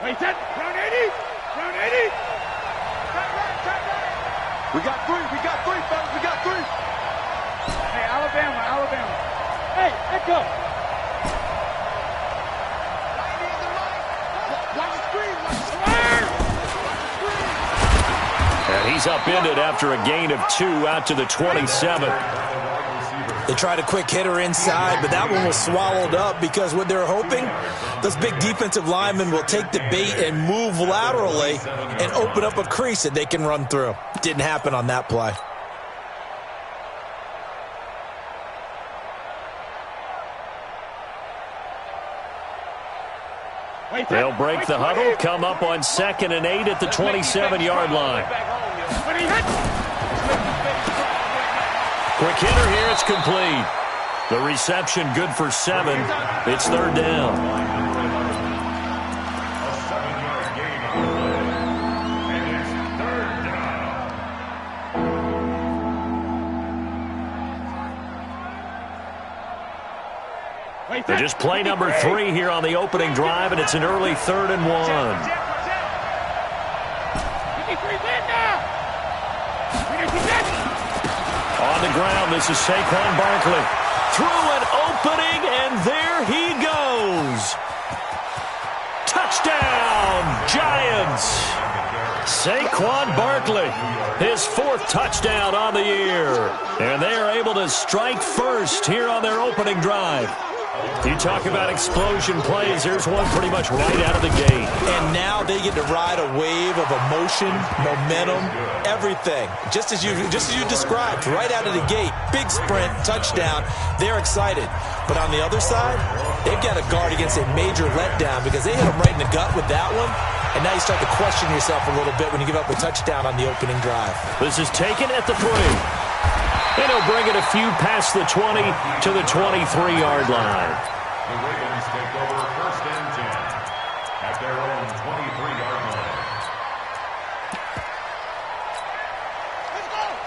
Wait, that round 80. Round 80. We got three, fellas, we got three. Hey, Alabama. Hey, Echo. And he's upended after a gain of 2 out to the 27. They tried a quick hitter inside, but that one was swallowed up because what they're hoping, those big defensive linemen will take the bait and move laterally and open up a crease that they can run through. Didn't happen on that play. They'll break the huddle, come up on 2nd and 8 at the 27-yard line. Quick hitter here, it's complete. The reception good for 7. It's 3rd down. They just play number 3 here on the opening drive, and it's an early 3rd and 1. On the ground, this is Saquon Barkley. Through an opening, and there he goes. Touchdown, Giants. Saquon Barkley, his 4th touchdown on the year. And they are able to strike first here on their opening drive. You talk about explosion plays. There's one pretty much right out of the gate. And now they get to ride a wave of emotion, momentum, everything. Just as you described, right out of the gate. Big sprint, touchdown. They're excited. But on the other side, they've got to guard against a major letdown because they hit them right in the gut with that one. And now you start to question yourself a little bit when you give up a touchdown on the opening drive. This is taken at the 3. And he'll bring it a few past the 20 to the 23-yard line. The Ravens take over 1st and 10 at their own 23-yard line.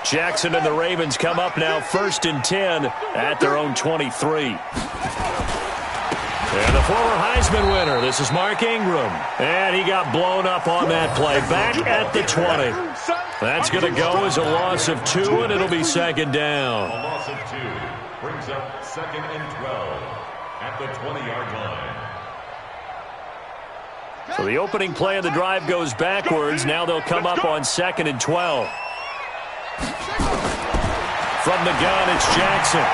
Jackson and the Ravens come up now 1st and 10 at their own 23. And the former Heisman winner, this is Mark Ingram. And he got blown up on that play. Back at the 20. That's going to go as a loss of 2, and it'll be 2nd down. A loss of 2 brings up 2nd and 12 at the 20-yard line. So the opening play of the drive goes backwards. Now they'll come up on 2nd and 12. From the gun, it's Jackson.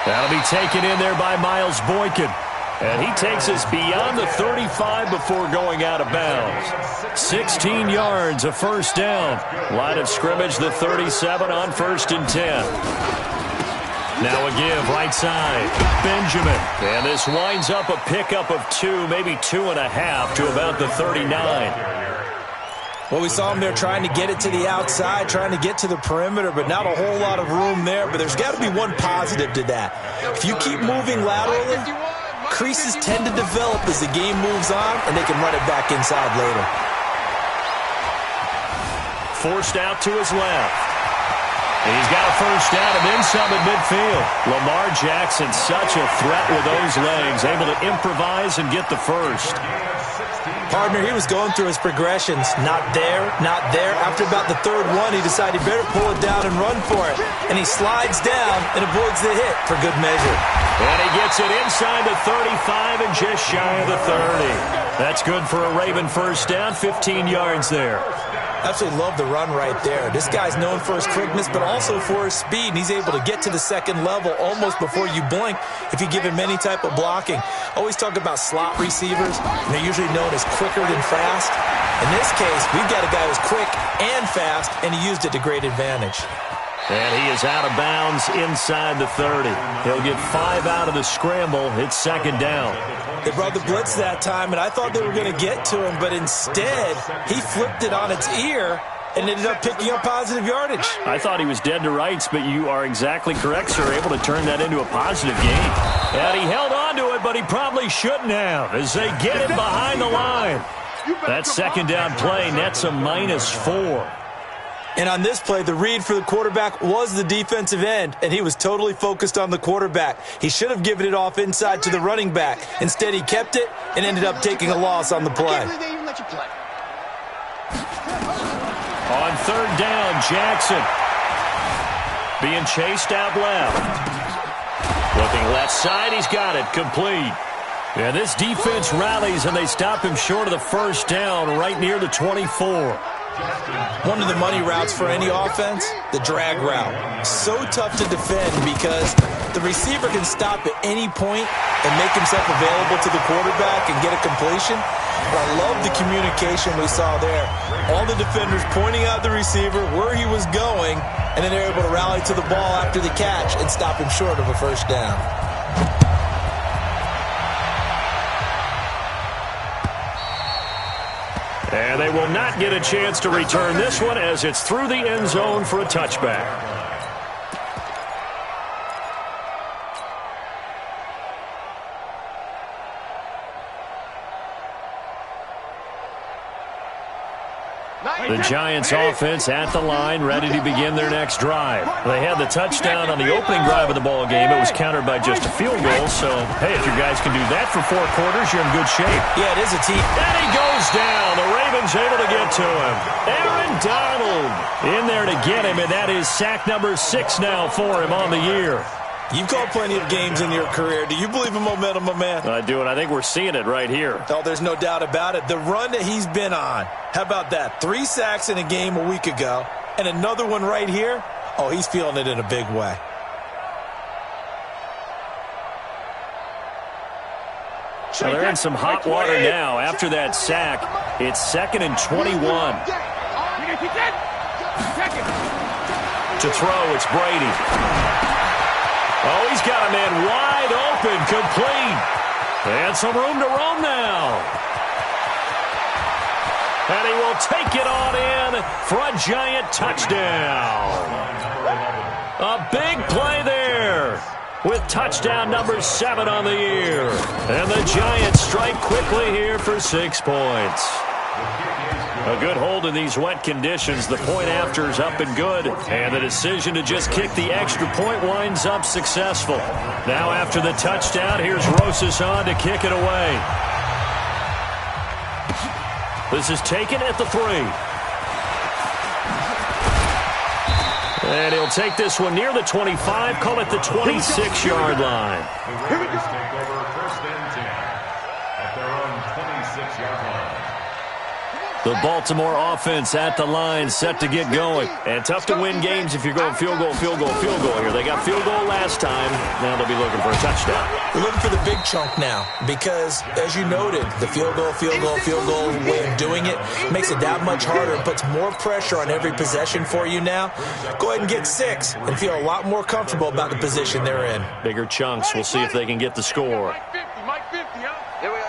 That'll be taken in there by Miles Boykin. And he takes us beyond the 35 before going out of bounds. 16 yards, a 1st down. Line of scrimmage, the 37 on 1st and 10. Now a give, right side, Benjamin. And this winds up a pickup of 2, maybe 2.5 to about the 39. Well, we saw him there trying to get it to the outside, trying to get to the perimeter, but not a whole lot of room there. But there's got to be one positive to that. If you keep moving laterally, creases tend to develop as the game moves on, and they can run it back inside later. Forced out to his left. He's got a 1st down and then some at midfield. Lamar Jackson, such a threat with those legs, able to improvise and get the 1st. Partner, he was going through his progressions. Not there, not there. After about the 3rd one, he decided he better pull it down and run for it. And he slides down and avoids the hit for good measure. And he gets it inside the 35 and just shy of the 30. That's good for a Raven 1st down, 15 yards there. Absolutely love the run right there. This guy's known for his quickness, but also for his speed. And he's able to get to the 2nd level almost before you blink if you give him any type of blocking. Always talk about slot receivers, and they're usually known as quicker than fast. In this case, we've got a guy who's quick and fast, and he used it to great advantage. And he is out of bounds inside the 30. He'll get 5 out of the scramble. It's 2nd down. They brought the blitz that time, and I thought they were going to get to him, but instead, he flipped it on its ear and ended up picking up positive yardage. I thought he was dead to rights, but you are exactly correct, sir. Able to turn that into a positive gain. And he held on to it, but he probably shouldn't have as they get it behind the line. That 2nd down play nets a -4. And on this play, the read for the quarterback was the defensive end, and he was totally focused on the quarterback. He should have given it off inside to the running back. Instead, he kept it and ended up taking a loss on the play. On third down, Jackson being chased out left. Looking left side, he's got it, complete. And this defense rallies, and they stop him short of the first down right near the 24. One of the money routes for any offense, the drag route. So tough to defend because the receiver can stop at any point and make himself available to the quarterback and get a completion. But I love the communication we saw there. All the defenders pointing out the receiver, where he was going, and then they're able to rally to the ball after the catch and stop him short of a first down. And they will not get a chance to return this one as it's through the end zone for a touchback. The Giants offense at the line, ready to begin their next drive. They had the touchdown on the opening drive of the ball game. It was countered by just a field goal. So, hey, if you guys can do that for 4 quarters, you're in good shape. Yeah, it is a team. And he goes down. The Ravens able to get to him. Aaron Donald in there to get him, and that is sack number 6 now for him on the year. You've called plenty of games in your career. Do you believe in momentum, my man? I do, and I think we're seeing it right here. Oh, there's no doubt about it. The run that he's been on, how about that? 3 sacks in a game a week ago, and another one right here. Oh, he's feeling it in a big way. So they're in some hot water now. After that sack, it's 2nd and 21. To throw, it's Brady. Oh, he's got a man wide open, complete. And some room to roam now. And he will take it on in for a giant touchdown. A big play there with touchdown number 7 on the year. And the Giants strike quickly here for 6 points. A good hold in these wet conditions. The point after is up and good. And the decision to just kick the extra point winds up successful. Now after the touchdown, here's Rosas on to kick it away. This is taken at the 3. And he'll take this one near the 25, call it the 26-yard line. The Ravens take over 1st and 10 at their own 26-yard line. The Baltimore offense at the line, set to get going. And tough to win games if you're going field goal, field goal, field goal here. They got field goal last time. Now they'll be looking for a touchdown. They're looking for the big chunk now because, as you noted, the field goal, field goal, field goal way of doing it makes it that much harder and puts more pressure on every possession for you now. Go ahead and get 6 and feel a lot more comfortable about the position they're in. Bigger chunks. We'll see if they can get the score. Mike 50, huh? Here we go.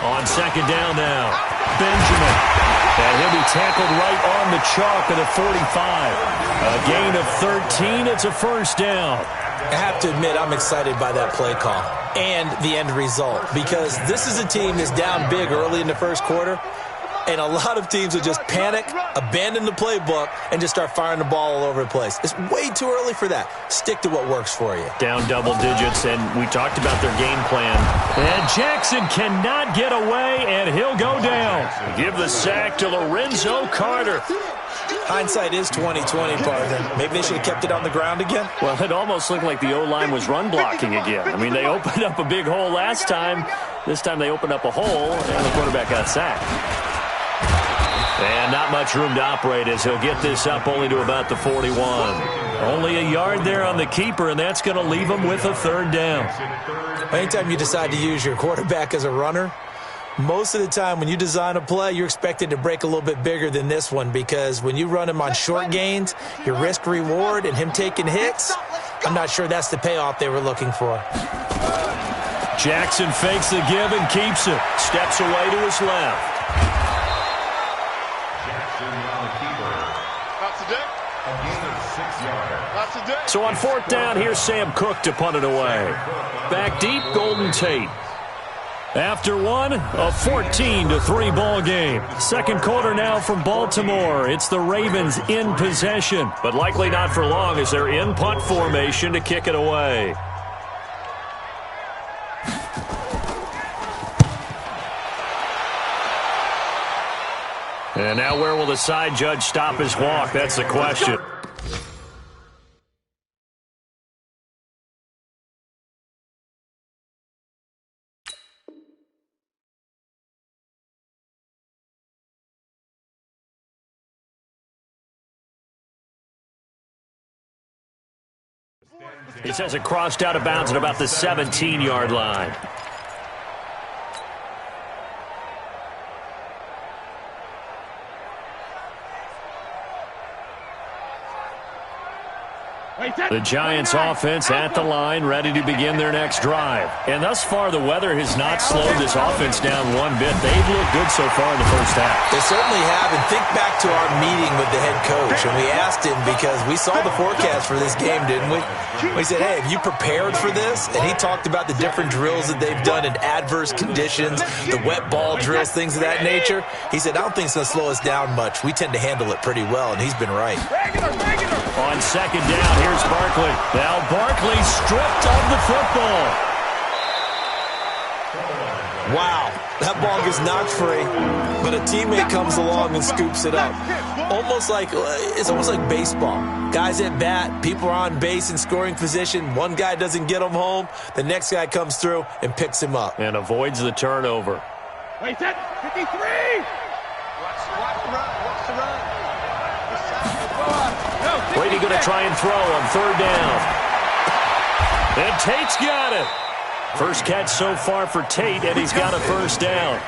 On 2nd down now, Benjamin. And he'll be tackled right on the chalk at the 45. A gain of 13. It's a first down. I have to admit, I'm excited by that play call and the end result because this is a team that's down big early in the first quarter, and a lot of teams will just panic, abandon the playbook, and just start firing the ball all over the place. It's way too early for that. Stick to what works for you. Down double digits, and we talked about their game plan. And Jackson cannot get away, and he'll go down. Give the sack to Lorenzo Carter. Hindsight is 20/20, partner. Maybe they should have kept it on the ground again. Well, it almost looked like the O-line was run blocking again. I mean, they opened up a big hole last time. This time they opened up a hole, and the quarterback got sacked. And not much room to operate as he'll get this up only to about the 41. Only a yard there on the keeper, and that's going to leave him with a 3rd down. Anytime you decide to use your quarterback as a runner, most of the time when you design a play, you're expected to break a little bit bigger than this one because when you run him on short gains, your risk-reward and him taking hits, I'm not sure that's the payoff they were looking for. Jackson fakes the give and keeps it. Steps away to his left. So on 4th down, here's Sam Cook to punt it away. Back deep, Golden Tate. After one, a 14-3 ball game. Second quarter now from Baltimore. It's the Ravens in possession, but likely not for long as they're in punt formation to kick it away. And now where will the side judge stop his walk? That's the question. He says it crossed out of bounds at about the 17-yard line. The Giants offense at the line, ready to begin their next drive. And thus far, the weather has not slowed this offense down one bit. They've looked good so far in the first half. They certainly have. And think back to our meeting with the head coach. And we asked him, because we saw the forecast for this game, didn't we? We said, hey, have you prepared for this? And he talked about the different drills that they've done in adverse conditions, the wet ball drills, things of that nature. He said, I don't think it's going to slow us down much. We tend to handle it pretty well, and he's been right. On second down, here's Barkley. Now Barkley stripped of the football. Wow, that ball gets knocked free, but a teammate comes along and scoops it up. It's almost like baseball. Guys at bat, people are on base in scoring position. One guy doesn't get him home. The next guy comes through and picks him up. And avoids the turnover. Wait, 53! Watch the run. Brady going to try and throw on third down. And Tate's got it. First catch so far for Tate, and he's got a first down.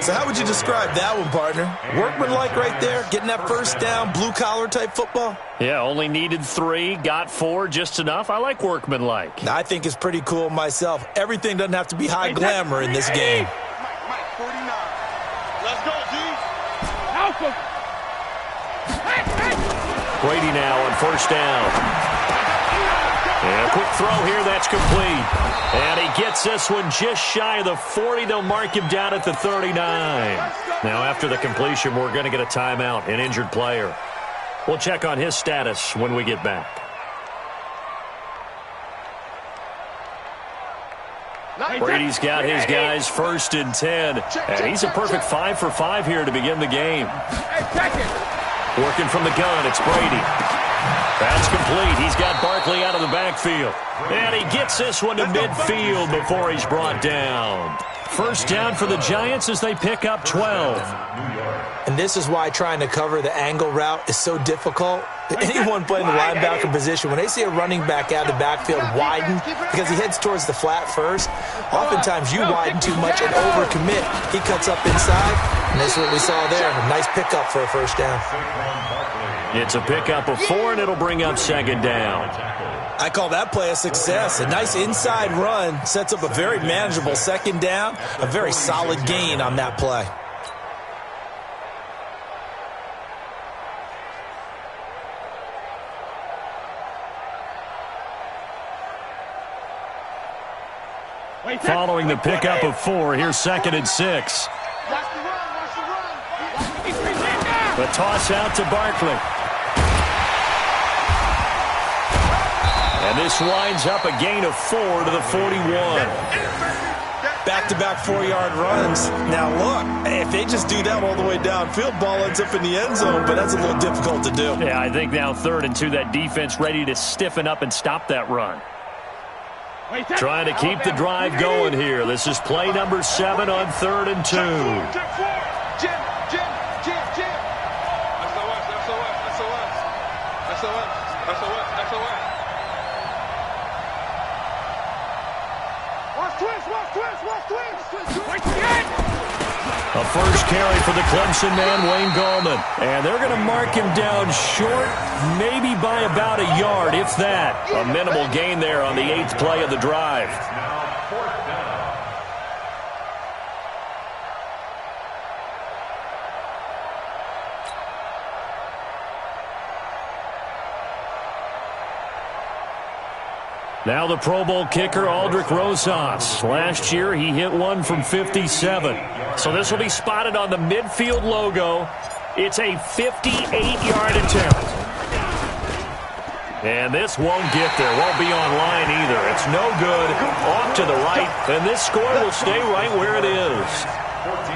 So how would you describe that one, partner? Workmanlike right there, getting that first down, blue-collar type football? Yeah, only needed 3, got 4, just enough. I like workmanlike. I think it's pretty cool myself. Everything doesn't have to be high glamour in this game. Mike, 49. Let's go, G. Alpha. Brady now on first down. And a quick throw here, that's complete. And he gets this one just shy of the 40. They'll mark him down at the 39. Now after the completion, we're going to get a timeout, an injured player. We'll check on his status when we get back. Brady's got his guys first and 10. And he's a perfect 5 for 5 here to begin the game. Working from the gun, it's Brady. That's complete. He's got Barkley out of the backfield. And he gets this one to midfield before he's brought down. First down for the Giants as they pick up 12. And this is why trying to cover the angle route is so difficult. Anyone playing the linebacker position, when they see a running back out of the backfield widen because he heads towards the flat first, oftentimes you widen too much and overcommit. He cuts up inside, and that's what we saw there. A nice pickup for a first down. It's a pickup of 4, and it'll bring up second down. I call that play a success. A nice inside run sets up a very manageable second down, a very solid gain on that play. Following the pickup of 4, here's second and 6. The toss out to Barkley. And this winds up a gain of 4 to the 41. Back-to-back 4-yard runs. Now, look, if they just do that all the way downfield, ball ends up in the end zone, but that's a little difficult to do. Yeah, I think now 3rd and 2, that defense ready to stiffen up and stop that run. Trying to keep the drive going here. This is play number 7 on 3rd and 2. A first carry for the Clemson man, Wayne Gallman. And they're going to mark him down short, maybe by about a yard, if that. A minimal gain there on the 8th play of the drive. Now the Pro Bowl kicker, Aldrich Rosas. Last year, he hit one from 57. So this will be spotted on the midfield logo. It's a 58-yard attempt. And this won't get there. Won't be online either. It's no good. Off to the right. And this score will stay right where it is.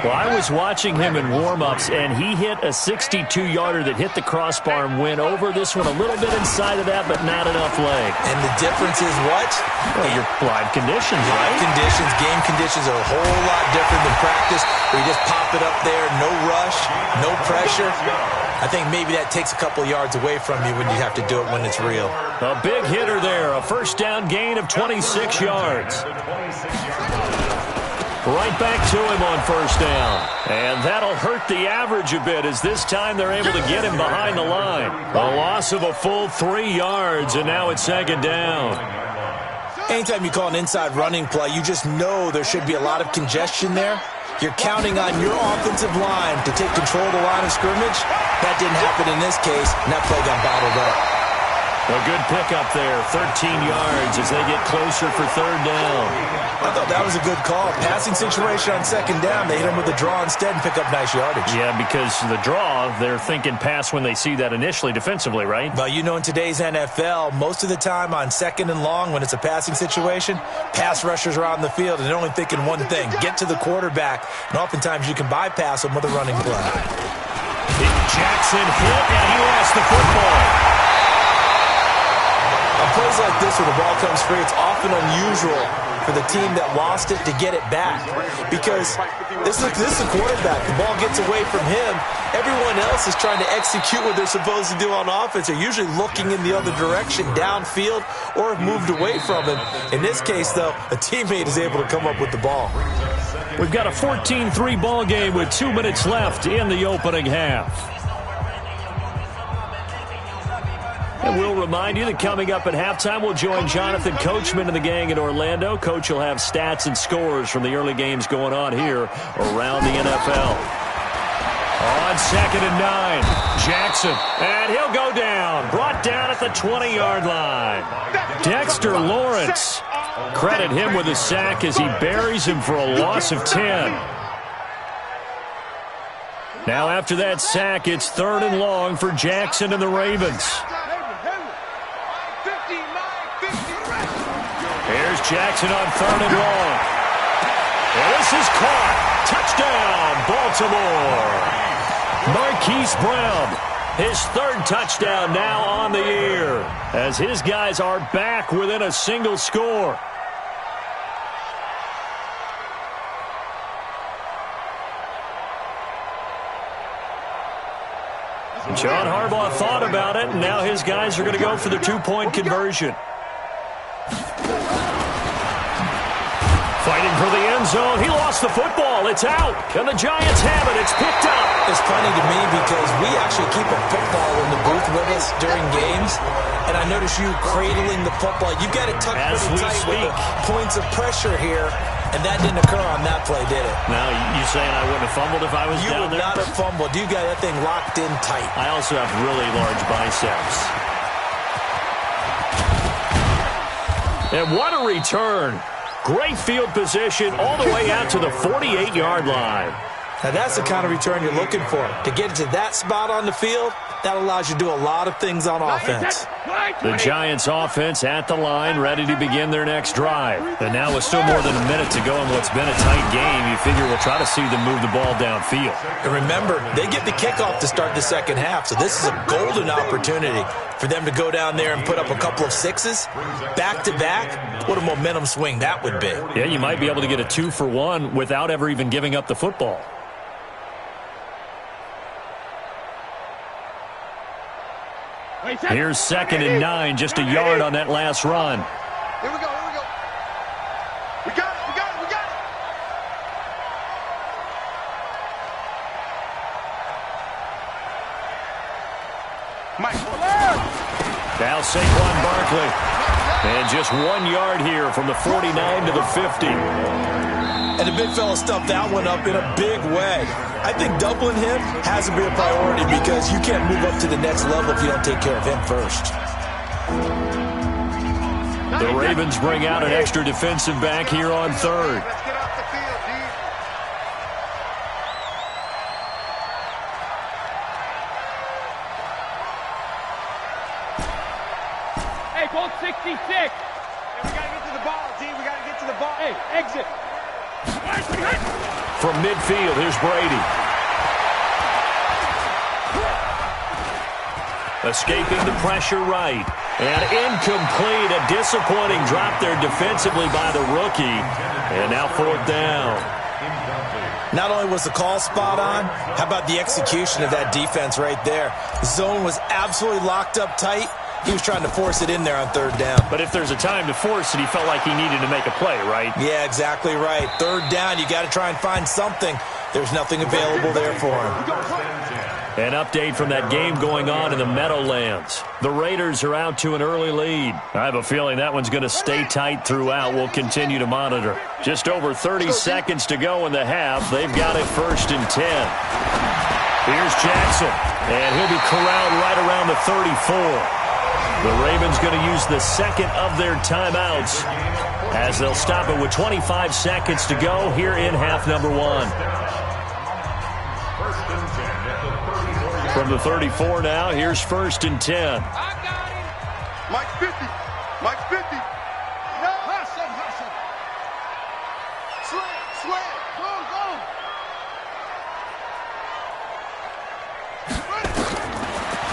Well, I was watching him in warm-ups, and he hit a 62-yarder that hit the crossbar and went over. This one a little bit inside of that, but not enough leg. And the difference is what? Well, your live conditions, live right? Conditions, game conditions are a whole lot different than practice, where you just pop it up there, no rush, no pressure. I think maybe that takes a couple yards away from you when you have to do it when it's real. A big hitter there, a first down gain of 26 yards. Right back to him on first down. And that'll hurt the average a bit as this time they're able to get him behind the line. A loss of a full 3 yards, and now it's second down. Anytime you call an inside running play, you just know there should be a lot of congestion there. You're counting on your offensive line to take control of the line of scrimmage. That didn't happen in this case, and that play got bottled up. A good pickup there, 13 yards as they get closer for third down. I thought that was a good call. Passing situation on second down. They hit him with a draw instead and pick up nice yardage. Yeah, because the draw, they're thinking pass when they see that initially defensively, right? Well, you know, in today's NFL, most of the time on second and long when it's a passing situation, pass rushers are on the field and they're only thinking one thing, get to the quarterback. And oftentimes you can bypass them with a running play. Jackson hit and he lost the football. On plays like this where the ball comes free, it's often unusual for the team that lost it to get it back. Because this is a quarterback. The ball gets away from him. Everyone else is trying to execute what they're supposed to do on offense. They're usually looking in the other direction, downfield, or have moved away from him. In this case, though, a teammate is able to come up with the ball. We've got a 14-3 ball game with 2 minutes left in the opening half. And we'll remind you that coming up at halftime, we'll join Jonathan Coachman and the gang in Orlando. Coach will have stats and scores from the early games going on here around the NFL. On 2nd and 9, Jackson, and he'll go down. Brought down at the 20-yard line. Dexter Lawrence, credit him with a sack as he buries him for a loss of 10. Now after that sack, it's 3rd and long for Jackson and the Ravens. Here's Jackson on 3rd and long. And this is caught. Touchdown, Baltimore. Marquise Brown, his 3rd touchdown now on the year as his guys are back within a single score. John Harbaugh thought about it, and now his guys are going to go for the 2-point conversion. Fighting for the end zone. He lost the football. It's out. And the Giants have it. It's picked up. It's funny to me because we actually keep a football in the booth with us during games. And I notice you cradling the football. You've got it tucked pretty tight with points of pressure here. And that didn't occur on that play, did it? Now, you saying I wouldn't have fumbled if I was down there? You would not have fumbled. You got that thing locked in tight. I also have really large biceps. And what a return. Great field position all the way out to the 48-yard line. Now, that's the kind of return you're looking for. To get to that spot on the field, that allows you to do a lot of things on offense. The Giants offense at the line, ready to begin their next drive. And now with still more than a minute to go in what's been a tight game, you figure we'll try to see them move the ball downfield. And remember, they get the kickoff to start the second half, so this is a golden opportunity for them to go down there and put up a couple of sixes back-to-back. What a momentum swing that would be. Yeah, you might be able to get a 2-for-1 without ever even giving up the football. Here's 2nd and 9, just a yard on that last run. Here we go, here we go. We got it, we got it, we got it. Now Saquon Barkley. And just 1 yard here from the 49 to the 50. And the big fella stuffed that one up in a big way. I think doubling him has to be a priority because you can't move up to the next level if you don't take care of him first. The Ravens bring out an extra defensive back here on third. Let's get off the field, D. Hey, go 66. Hey, we got to get to the ball, D. We got to get to the ball. Hey, exit. From midfield, here's Brady. Escaping the pressure right. And incomplete. A disappointing drop there defensively by the rookie. And now fourth down. Not only was the call spot on, how about the execution of that defense right there? The zone was absolutely locked up tight. He was trying to force it in there on third down. But if there's a time to force it, he felt like he needed to make a play, right? Yeah, exactly right. Third down, you got to try and find something. There's nothing available there for him. An update from that game going on in the Meadowlands. The Raiders are out to an early lead. I have a feeling that one's going to stay tight throughout. We'll continue to monitor. Just over 30 seconds to go in the half. They've got it 1st and 10. Here's Jackson, and he'll be corralled right around the 34. The Ravens going to use the second of their timeouts as they'll stop it with 25 seconds to go here in half number 1. From the 34 now, here's 1st and 10. I got him. Mike 50. Mike 50. No. Hustle, hustle. Slam. Go.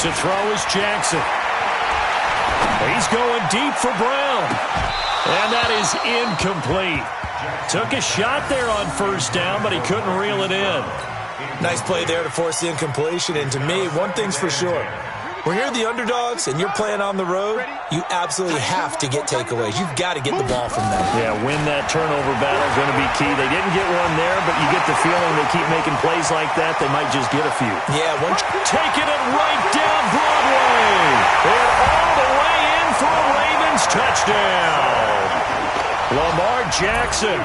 To throw is Jackson. He's going deep for Brown. And that is incomplete. Took a shot there on 1st down, but he couldn't reel it in. Nice play there to force the incompletion. And to me, one thing's for sure. When you're the underdogs and you're playing on the road, you absolutely have to get takeaways. You've got to get the ball from them. Yeah, win that turnover battle is going to be key. They didn't get one there, but you get the feeling they keep making plays like that, they might just get a few. Yeah, taking it right down Broadway. And all the way in for a Ravens touchdown. Lamar Jackson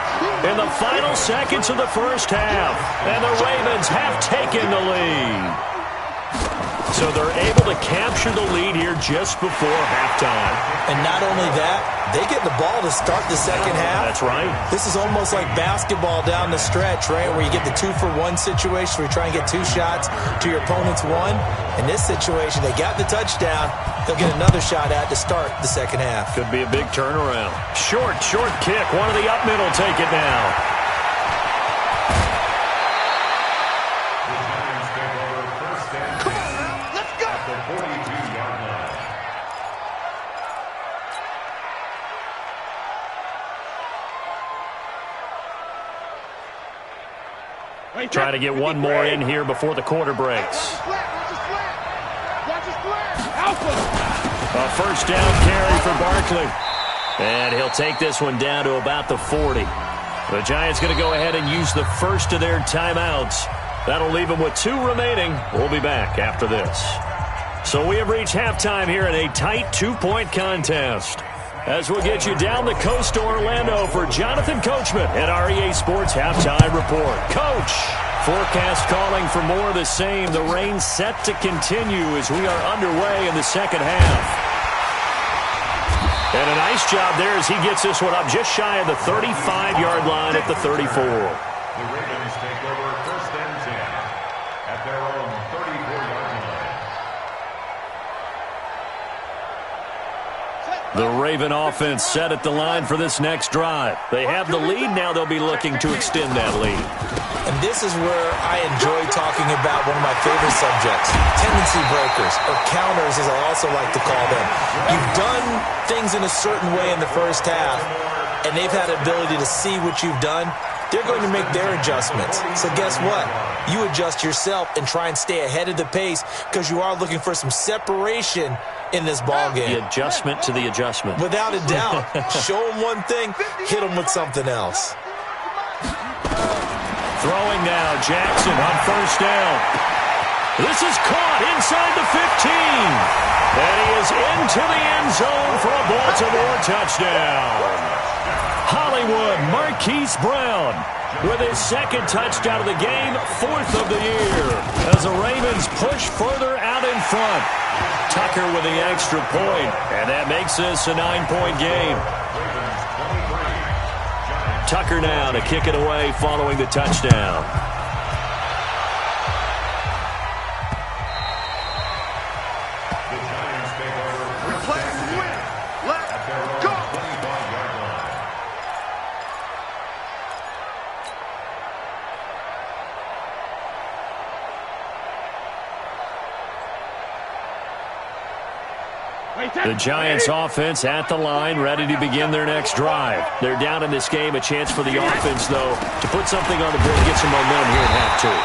in the final seconds of the first half. And the Ravens have taken the lead. So they're able to capture the lead here just before halftime. And not only that, they get the ball to start the second half. That's right. This is almost like basketball down the stretch, right, where you get the 2-for-1 situation where you try and get 2 shots to your opponent's 1. In this situation, they got the touchdown. They'll get another shot at to start the second half. Could be a big turnaround. Short kick. One of the up middle take it now. Try to get one more in here before the quarter breaks. A 1st down carry for Barkley. And he'll take this one down to about the 40. The Giants going to go ahead and use the first of their timeouts. That'll leave them with 2 remaining. We'll be back after this. So we have reached halftime here in a tight 2-point contest. As we'll get you down the coast to Orlando for Jonathan Coachman at our EA Sports Halftime Report. Coach, forecast calling for more of the same. The rain set to continue as we are underway in the second half. And a nice job there as he gets this one up just shy of the 35-yard line at the 34. The Ravens take over 1st and 10 at their own 34-yard line. The Raven offense set at the line for this next drive. They have the lead. Now they'll be looking to extend that lead. And this is where I enjoy talking about one of my favorite subjects, tendency breakers, or counters as I also like to call them. You've done things in a certain way in the first half, and they've had the ability to see what you've done. They're going to make their adjustments. So guess what? You adjust yourself and try and stay ahead of the pace because you are looking for some separation in this ball game. The adjustment to the adjustment. Without a doubt. Show them one thing, hit them with something else. Throwing now, Jackson on 1st down. This is caught inside the 15. And he is into the end zone for a Baltimore touchdown. Hollywood Marquise Brown with his second touchdown of the game, fourth of the year, as the Ravens push further out in front. Tucker with the extra point, and that makes this a 9-point game. Tucker now to kick it away following the touchdown. The Giants offense at the line, ready to begin their next drive. They're down in this game. A chance for the offense, though, to put something on the board and get some momentum here in half two.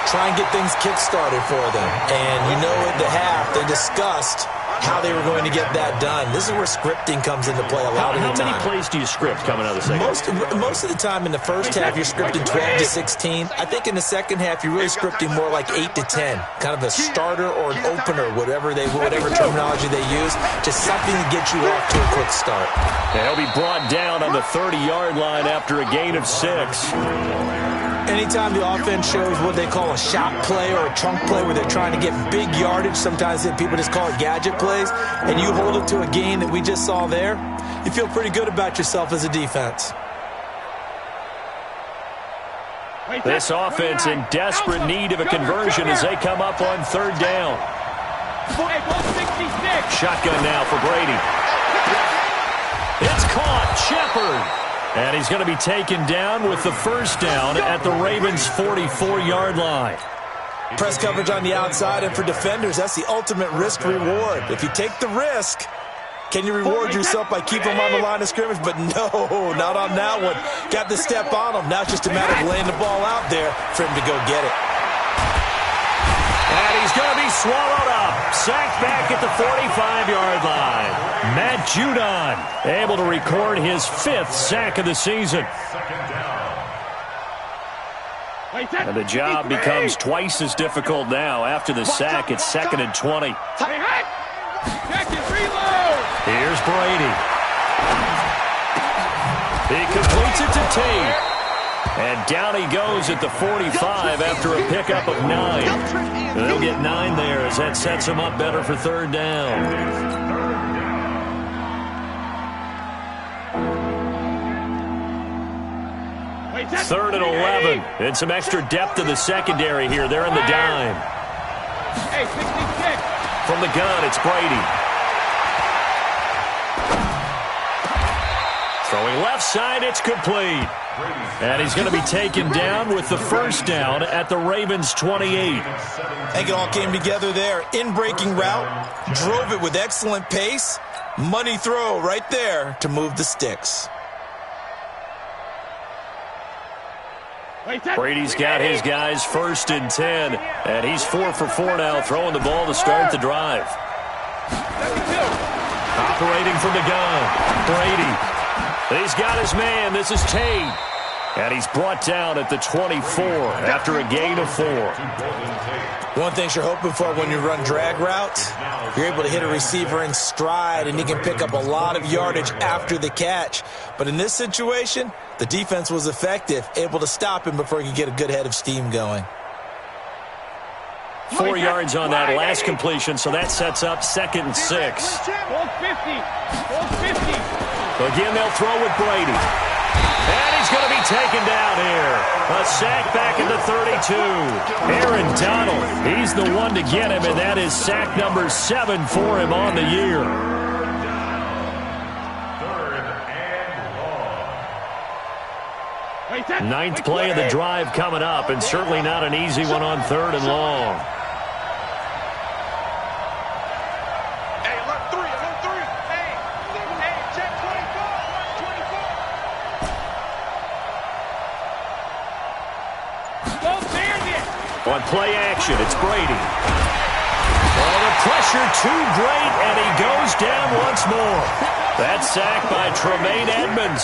Try and get things kick-started for them. And you know at the half, they discussed how they were going to get that done. This is where scripting comes into play a lot of the time. How many plays do you script coming out of the second? Most of the time in the first half, you're scripting 12 to 16. I think in the second half, you're really scripting more like 8 to 10. Kind of a starter or an opener, whatever terminology they use. Just something to get you off to a quick start. And he'll be brought down on the 30-yard line after a gain of 6. Anytime the offense shows what they call a shot play or a chunk play where they're trying to get big yardage, sometimes people just call it gadget plays, and you hold it to a gain that we just saw there, you feel pretty good about yourself as a defense. This offense in desperate need of a conversion as they come up on third down. Shotgun now for Brady. It's caught. Shepard. And he's going to be taken down with the first down at the Ravens' 44-yard line. Press coverage on the outside, and for defenders, that's the ultimate risk-reward. If you take the risk, can you reward yourself by keeping them on the line of scrimmage? But no, not on that one. Got the step on him. Now it's just a matter of laying the ball out there for him to go get it. And he's going to be swallowed up. Sacked back at the 45-yard line. Matt Judon able to record his 5th sack of the season. And the job becomes twice as difficult now. After the sack, it's 2nd and 20. Here's Brady. He completes it to Tate. And down he goes at the 45 after a pickup of 9. They'll get 9 there as that sets him up better for third down. Third and 11. And some extra depth in the secondary here. They're in the dime. From the gun, it's Brady. Throwing left side, it's complete. And he's going to be taken down with the first down at the Ravens' 28. I think it all came together there. In-breaking route, drove it with excellent pace. Money throw right there to move the sticks. Brady's got his guys 1st and 10, and he's 4 for 4 now, throwing the ball to start the drive. Operating from the gun, Brady. He's got his man. This is Tate. And he's brought down at the 24 after a gain of 4. One thing you're hoping for when you run drag routes, you're able to hit a receiver in stride, and he can pick up a lot of yardage after the catch. But in this situation, the defense was effective, able to stop him before he could get a good head of steam going. 4 yards on that last completion, so that sets up 2nd and 6. Again, they'll throw with Brady. And he's going to be taken down here. A sack back at the 32. Aaron Donald, he's the one to get him, and that is sack number 7 for him on the year. Ninth play of the drive coming up, and certainly not an easy one on 3rd and long. On play action, it's Brady. Oh, the pressure too great, and he goes down once more. That sack by Tremaine Edmonds.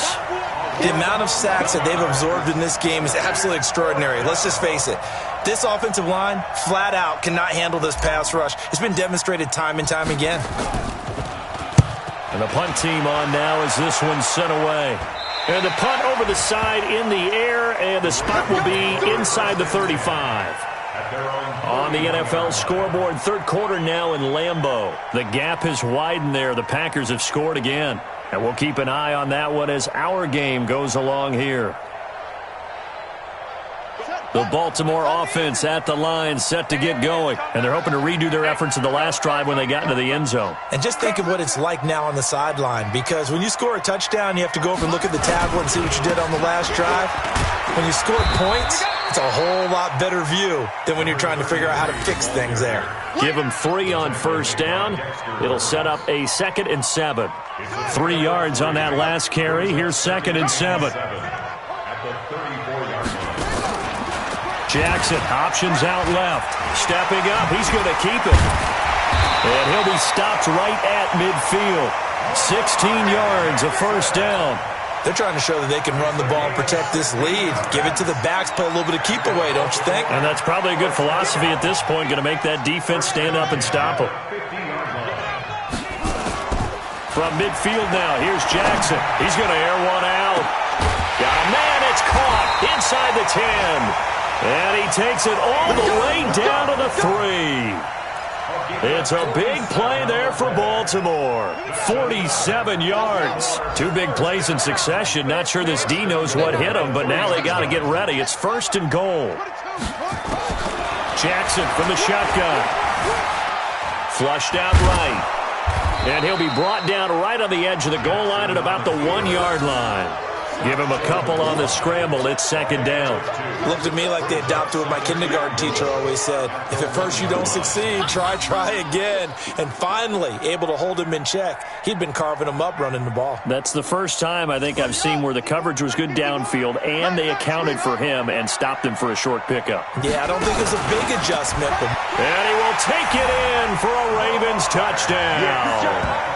The amount of sacks that they've absorbed in this game is absolutely extraordinary. Let's just face it. This offensive line, flat out, cannot handle this pass rush. It's been demonstrated time and time again. And the punt team on now as this one's sent away. And the punt over the side in the air, and the spot will be inside the 35. On the NFL scoreboard, third quarter now in Lambeau. The gap has widened there. The Packers have scored again. And we'll keep an eye on that one as our game goes along here. The Baltimore offense at the line, set to get going. And they're hoping to redo their efforts in the last drive when they got into the end zone. And just think of what it's like now on the sideline, because when you score a touchdown, you have to go over and look at the tablet and see what you did on the last drive. When you score points, it's a whole lot better view than when you're trying to figure out how to fix things there. Give them 3 on first down. It'll set up a 2nd and 7. 3 yards on that last carry. Here's 2nd and 7. Jackson, options out left. Stepping up, he's going to keep it. And he'll be stopped right at midfield. 16 yards, a first down. They're trying to show that they can run the ball and protect this lead. Give it to the backs, play a little bit of keep away, don't you think? And that's probably a good philosophy at this point, going to make that defense stand up and stop them. From midfield now, here's Jackson. He's going to air one out. Got a man, it's caught inside the 10. And he takes it all the way down to the 3. It's a big play there for Baltimore. 47 yards. 2 big plays in succession. Not sure this D knows what hit him, but now they got to get ready. It's 1st and goal. Jackson from the shotgun. Flushed out right. And he'll be brought down right on the edge of the goal line at about the 1-yard line. Give him a couple on the scramble. It's 2nd down. Looked to me like they adopted what my kindergarten teacher always said. If at first you don't succeed, try again. And finally, able to hold him in check. He'd been carving him up running the ball. That's the first time I think I've seen where the coverage was good downfield and they accounted for him and stopped him for a short pickup. Yeah, I don't think it's a big adjustment. But... And he will take it in for a Ravens touchdown.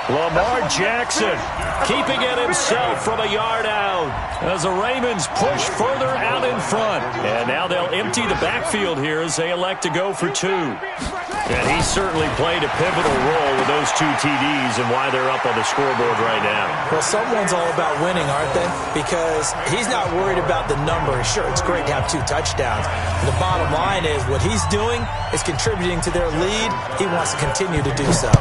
Lamar Jackson keeping it himself from a yard out as the Ravens push further out in front. And now they'll empty the backfield here as they elect to go for 2. And he certainly played a pivotal role with those 2 TDs and why they're up on the scoreboard right now. Well, someone's all about winning, aren't they? Because he's not worried about the number. Sure, it's great to have 2 touchdowns. The bottom line is what he's doing is contributing to their lead. He wants to continue to do so.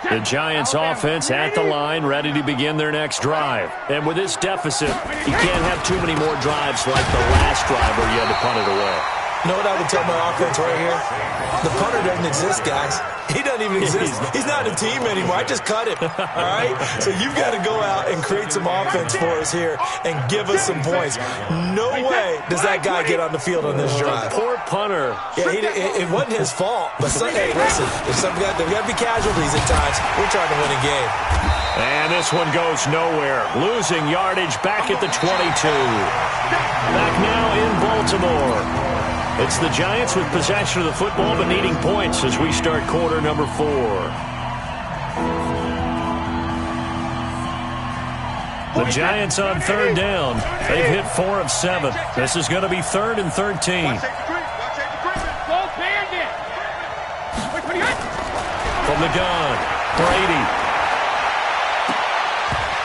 The Giants offense at the line, ready to begin their next drive. And with this deficit, you can't have too many more drives like the last drive where you had to punt it away. You know what I would tell my offense right here? The punter doesn't exist, guys. He doesn't even exist. He's not a team anymore. I just cut him, all right? So you've got to go out and create some offense for us here and give us some points. No way does that guy get on the field on this drive. Poor punter. Yeah, it wasn't his fault. But, hey, listen, there's got to be casualties at times. We're trying to win a game. And this one goes nowhere. Losing yardage back at the 22. Back now in Baltimore. It's the Giants with possession of the football but needing points as we start quarter number 4. The Giants on 3rd down. They've hit 4 of 7. This is going to be 3rd and 13. From the gun, Brady.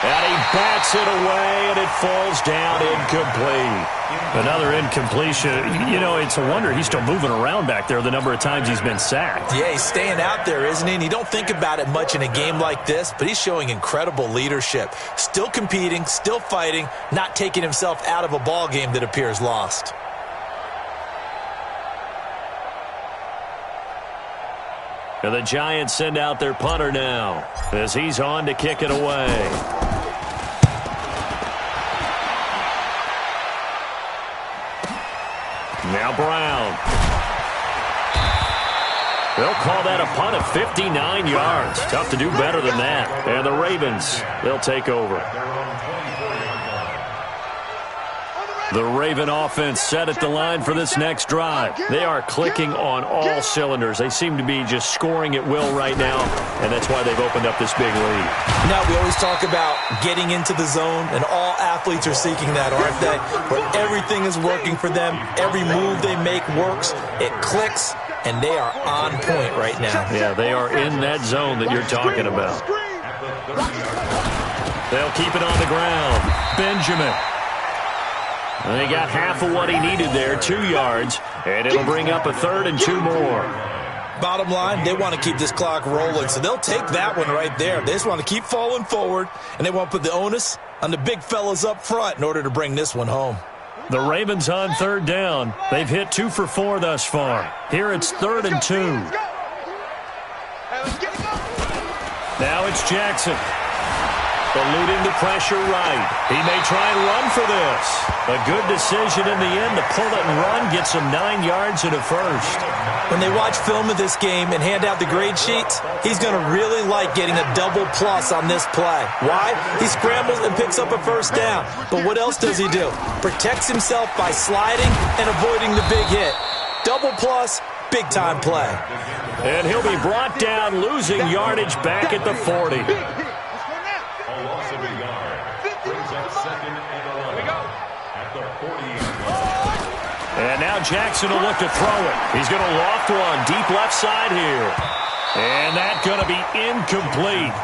And he bats it away, and it falls down incomplete. Another incompletion. You know, it's a wonder he's still moving around back there the number of times he's been sacked. Yeah, he's staying out there, isn't he? And you don't think about it much in a game like this, but he's showing incredible leadership. Still competing, still fighting, not taking himself out of a ball game that appears lost. And the Giants send out their punter now as he's on to kick it away. Now Brown. They'll call that a punt of 59 yards. Tough to do better than that. And the Ravens, they'll take over. The Raven offense set at the line for this next drive. They are clicking on all cylinders. They seem to be just scoring at will right now, and that's why they've opened up this big lead. Now, we always talk about getting into the zone, and all athletes are seeking that, aren't they? Where everything is working for them. Every move they make works. It clicks, and they are on point right now. Yeah, they are in that zone that you're talking about. They'll keep it on the ground. Benjamin. And they got half of what he needed there, 2 yards, and it'll bring up a 3rd and 2 more. Bottom line, they want to keep this clock rolling, so they'll take that one right there. They just want to keep falling forward, and they want to put the onus on the big fellas up front in order to bring this one home. The Ravens on 3rd down. They've hit 2 for 4 thus far. Here it's 3rd and 2. Now it's Jackson. Eluding the pressure right. He may try and run for this. A good decision in the end to pull it and run, gets him 9 yards and a first. When they watch film of this game and hand out the grade sheets, he's going to really like getting a double plus on this play. Why? He scrambles and picks up a first down. But what else does he do? Protects himself by sliding and avoiding the big hit. Double plus, big time play. And he'll be brought down, losing yardage back at the 40. And now Jackson will look to throw it. He's going to loft one deep left side here. And that's going to be incomplete.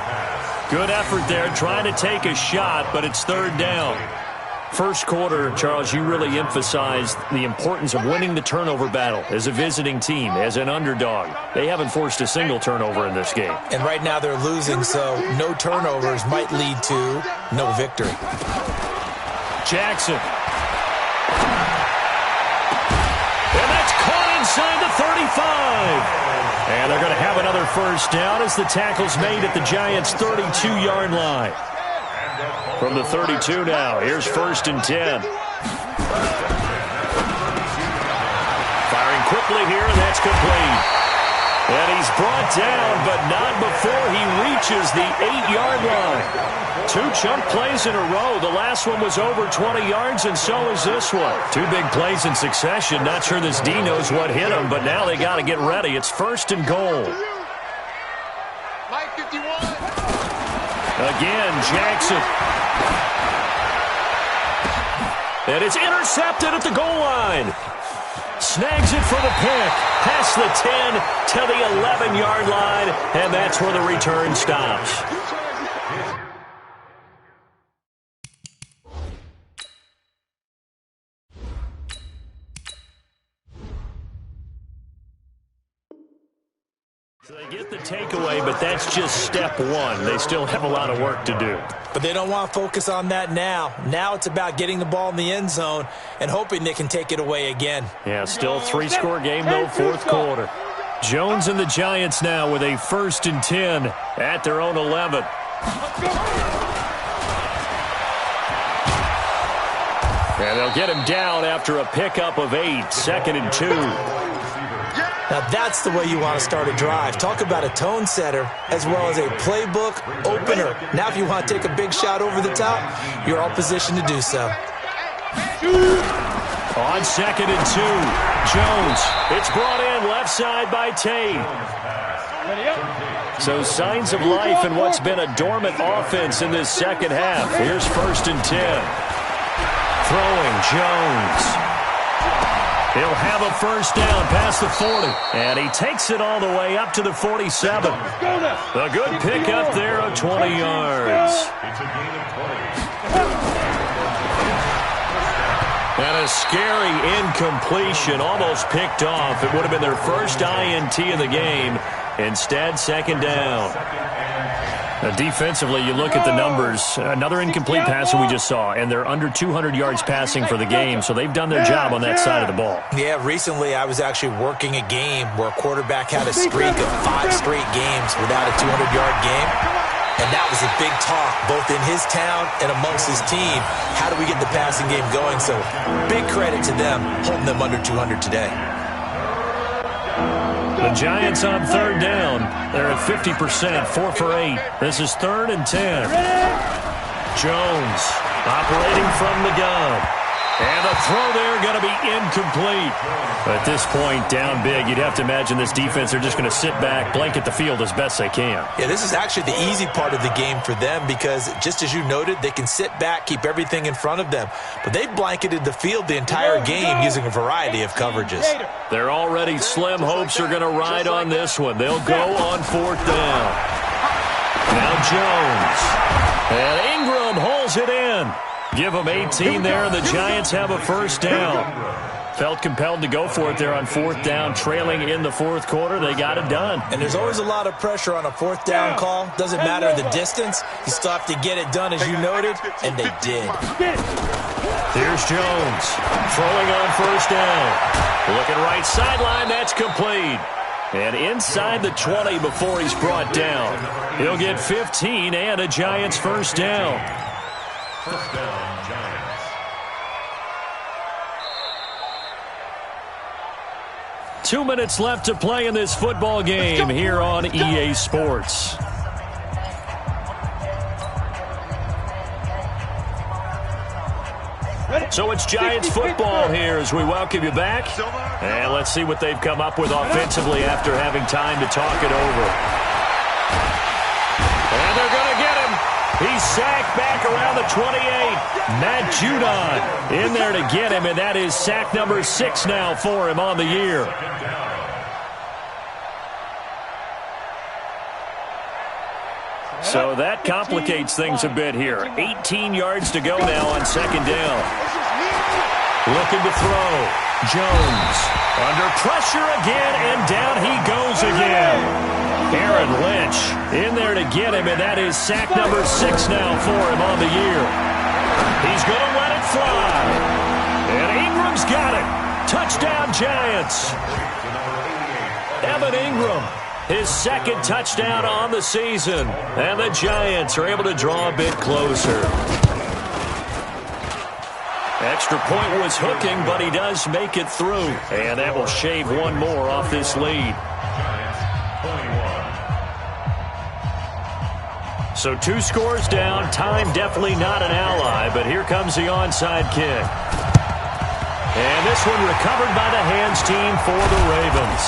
Good effort there trying to take a shot, but it's 3rd down. First quarter, Charles, you really emphasized the importance of winning the turnover battle as a visiting team, as an underdog. They haven't forced a single turnover in this game. And right now they're losing, so no turnovers might lead to no victory. Jackson. And that's caught inside the 35. And they're going to have another first down as the tackle's made at the Giants' 32-yard line. From the 32 now, here's 1st and 10. Firing quickly here, and that's complete. And he's brought down, but not before he reaches the 8-yard line. 2 chunk plays in a row. The last one was over 20 yards, and so is this one. 2 big plays in succession. Not sure this D knows what hit him, but now they got to get ready. It's 1st and goal. Again, Jackson. And it's intercepted at the goal line. Snags it for the pick. Past the 10 to the 11-yard line, and that's where the return stops. So they get the takeaway, but that's just step one. They still have a lot of work to do. But they don't want to focus on that now. Now it's about getting the ball in the end zone and hoping they can take it away again. Yeah, still a 3-score game, though, 4th quarter. Jones and the Giants now with a 1st and 10 at their own 11. And they'll get him down after a pickup of 8, 2nd and 2. Now that's the way you want to start a drive. Talk about a tone setter as well as a playbook opener. Now if you want to take a big shot over the top, you're all positioned to do so. On 2nd and 2, Jones. It's brought in left side by Tate. So signs of life in what's been a dormant offense in this second half. Here's 1st and 10. Throwing Jones. He'll have a first down past the 40. And he takes it all the way up to the 47. A good pickup there of 20 yards. And a scary incompletion, almost picked off. It would have been their first INT of the game. Instead, 2nd down. Defensively, you look at the numbers. Another incomplete pass that we just saw, and they're under 200 yards passing for the game, so they've done their job on that side of the ball. Yeah, recently I was actually working a game where a quarterback had a streak of 5 straight games without a 200-yard game, and that was a big talk both in his town and amongst his team. How do we get the passing game going? So big credit to them holding them under 200 today. The Giants on 3rd down. They're at 50%, 4 for 8. This is 3rd and 10. Jones operating from the gun. And the throw there going to be incomplete. At this point, down big, you'd have to imagine this defense, they're just going to sit back, blanket the field as best they can. Yeah, this is actually the easy part of the game for them because, just as you noted, they can sit back, keep everything in front of them. But they've blanketed the field the entire game using a variety of coverages. Their already slim hopes are going to ride on this one. They'll go on fourth down. Now Jones. And Ingram holds it in. Give them 18 there, and the Giants have a first down. Felt compelled to go for it there on fourth down, trailing in the fourth quarter. They got it done. And there's always a lot of pressure on a fourth down call. Doesn't matter the distance. You still have to get it done, as you noted, and they did. Here's Jones, throwing on first down. Looking right sideline, that's complete. And inside the 20 before he's brought down. He'll get 15 and a Giants first down. First down, Giants. 2 minutes left to play in this football game here on EA Sports. So it's Giants football here as we welcome you back. And let's see what they've come up with offensively after having time to talk it over. And they're going to get him. He's sacked back around the 28. Matt Judon in there to get him, and that is sack number 6 now for him on the year. So that complicates things a bit here. 18 yards to go now on second down. Looking to throw. Jones under pressure again, and down he goes again. Aaron Lynch in there to get him, and that is sack number 6 now for him on the year. He's going to let it fly. And Ingram's got it. Touchdown, Giants. Evan Ingram, his second touchdown on the season. And the Giants are able to draw a bit closer. Extra point was hooking, but he does make it through. And that will shave one more off this lead. So 2 scores down. Time definitely not an ally, but here comes the onside kick. And this one recovered by the hands team for the Ravens.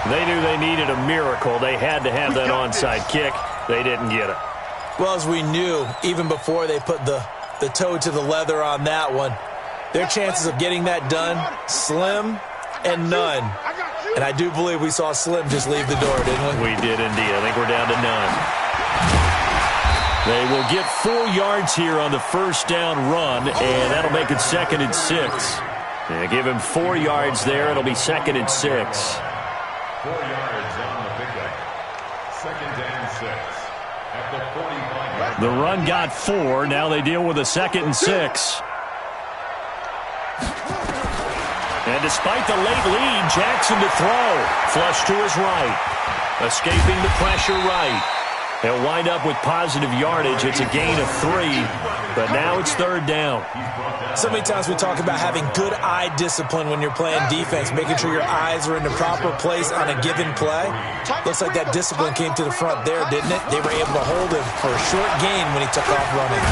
They knew they needed a miracle. They had to have that onside kick. They didn't get it. Well, as we knew, even before they put the toe to the leather on that one, their chances of getting that done, slim and none. And I do believe we saw Slim just leave the door, didn't we? We did indeed. I think we're down to none. They will get 4 yards here on the first down run, and that'll make it 2nd and 6. Yeah, give him 4 yards there. It'll be 2nd and 6. 4 yards on the pickup. 2nd and 6 at the 45-yard. The run got 4. Now they deal with a 2nd and 6. And despite the late lead, Jackson to throw. Flush to his right. Escaping the pressure right. He'll wind up with positive yardage. It's a gain of 3, but now it's 3rd down. So many times we talk about having good eye discipline when you're playing defense, making sure your eyes are in the proper place on a given play. Looks like that discipline came to the front there, didn't it? They were able to hold him for a short gain when he took off running.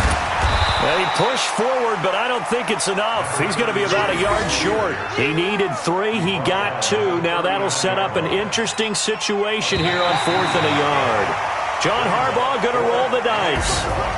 Well, he pushed forward, but I don't think it's enough. He's going to be about a yard short. He needed 3. He got 2. Now that'll set up an interesting situation here on 4th and a yard. John Harbaugh going to roll the dice.